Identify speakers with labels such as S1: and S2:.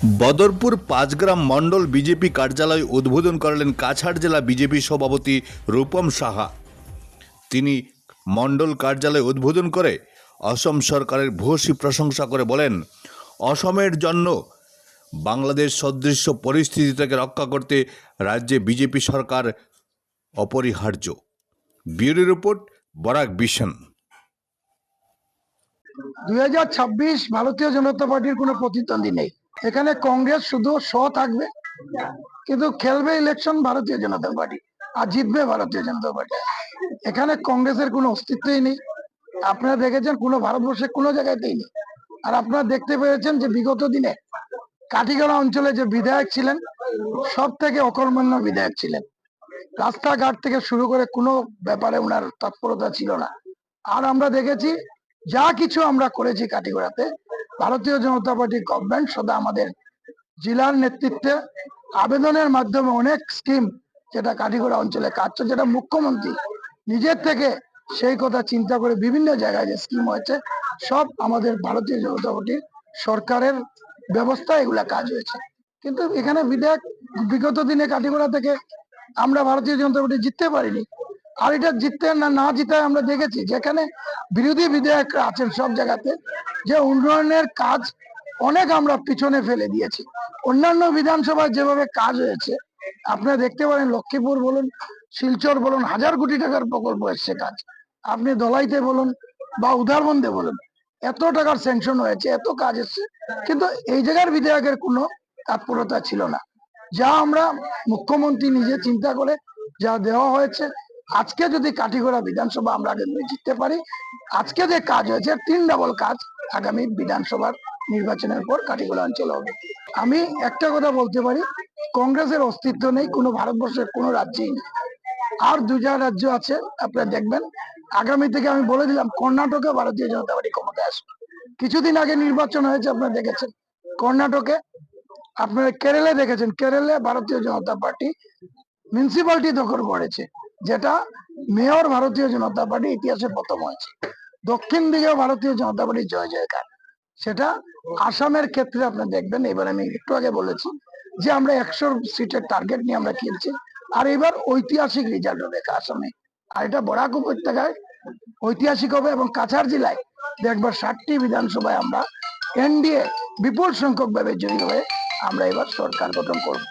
S1: বদরপুর পাঁচগ্রাম মণ্ডল BJP কার্যালয় উদ্বোধন করলেন কাছাড় জেলা বিজেপি সভাপতি রূপম সাহা। তিনি মণ্ডল কার্যালয় উদ্বোধন করে অসম সরকারের ভূয়সী প্রশংসা করে বলেন, অসমের জন্য বাংলাদেশ সদৃশ্য পরিস্থিতি থেকে রক্ষা করতে রাজ্যে বিজেপি সরকার অপরিহার্য। Bureau report, Barak vision.
S2: 2026 ভারতীয় জনতা পার্টির কোনো প্রতিদ্বন্দ্বী নেই। এখানে কংগ্রেস শুধু থাকবে, কিন্তু খেলবে ইলেকশন ভারতীয় জনতা পার্টি আর জিতবে ভারতীয় জনতা পার্টি। এখানে কংগ্রেসের কোনো অস্তিত্বই নেই। আপনারা দেখেছেন কোনো ভারতবর্ষে কোনো জায়গাতেই নেই। আর আপনারা দেখতে পেয়েছেন যে বিগত দিনে কাঠিগড়া অঞ্চলে যে বিধায়ক ছিলেন, সব থেকে অকর্মণ্য বিধায়ক ছিলেন। রাস্তাঘাট থেকে শুরু করে কোনো ব্যাপারে ওনার তৎপরতা ছিল না। আর আমরা দেখেছি যা কিছু আমরা করেছি কাটিগড়াতে, ভারতীয় জনতা পার্টি গভর্নমেন্ট সদা আমাদের জেলার নেতৃত্বে আবেদনের মাধ্যমে অনেক স্কিম যেটা কাটিগড়া অঞ্চলে কাজ চলছে, যেটা মুখ্যমন্ত্রী নিজের থেকে সেই কথা চিন্তা করে বিভিন্ন জায়গায় যে স্কিম হয়েছে, সব আমাদের ভারতীয় জনতা পার্টির সরকারের ব্যবস্থা এগুলা কাজ হয়েছে। কিন্তু এখানে বিধায়ক বিগত দিনে কাটিগড়া থেকে আমরা ভারতীয় জনতা পার্টি জিততে পারিনি। আর এটা জিততে না জিতায় আমরা দেখেছি যেখানে বিরোধী বিধায়করা আছেন সব জায়গাতে, যে উন্নয়নের কাজ অনেক আমরা পিছনে ফেলে দিয়েছি। অন্যান্য বিধানসভায় যেভাবে কাজ হয়েছে আপনারা দেখতে পারেন, লক্ষ্মীপুর বলুন, শিলচর বলুন, হাজার কোটি টাকার প্রকল্প এসছে কাজ। আপনি দলাইতে বলুন বা উদারবন্দে বলুন, এত টাকার স্যাংশন হয়েছে, এত কাজ এসছে, কিন্তু এই জায়গার বিধায়কের কোনো তৎপরতা ছিল না। যা আমরা মুখ্যমন্ত্রী নিজে চিন্তা করে যা দেওয়া হয়েছে, আজকে যদি কাঠিগড়া বিধানসভা আমরা আগে জিততে পারি, আজকে যে কাজ হয়েছে 3 ডাবল কাজ আগামী বিধানসভার নির্বাচনের পর কাঠিগড়া অঞ্চল হবে। আমি একটা কথা বলতে পারি, কংগ্রেসের অস্তিত্ব নেই কোনো ভারতবর্ষের কোনো রাজ্যেই নেই। আর 2টা রাজ্য আছে আপনারা দেখবেন, আগামী থেকে আমি বলে দিলাম, কর্ণাটকে ভারতীয় জনতা পার্টি ক্ষমতায় আসবে। কিছুদিন আগে নির্বাচন হয়েছে, আপনারা দেখেছেন কর্ণাটকে। আপনারা কেরলে দেখেছেন, কেরলে ভারতীয় জনতা পার্টি মিউনিসিপালিটি দখল করেছে, যেটা মেয়র ভারতীয় জনতা পার্টি ইতিহাসে প্রথম হয়েছে। দক্ষিণ দিকেও ভারতীয় জনতা পার্টি জয় জয়কার। সেটা আসামের ক্ষেত্রে আপনি দেখবেন, এবার আমি একটু আগে বলেছি যে আমরা 100 সিটের টার্গেট নিয়ে আমরা খেলছি। আর এবার ঐতিহাসিক রেজাল্ট হবে আসামে, আর এটা বরাক উপত্যকায় ঐতিহাসিক হবে। এবং কাছাড় জেলায় দেখবার 60টি বিধানসভায় আমরা এনডিএ বিপুল সংখ্যক ভাবে জয়ী হয়ে আমরা এবার সরকার গঠন করব।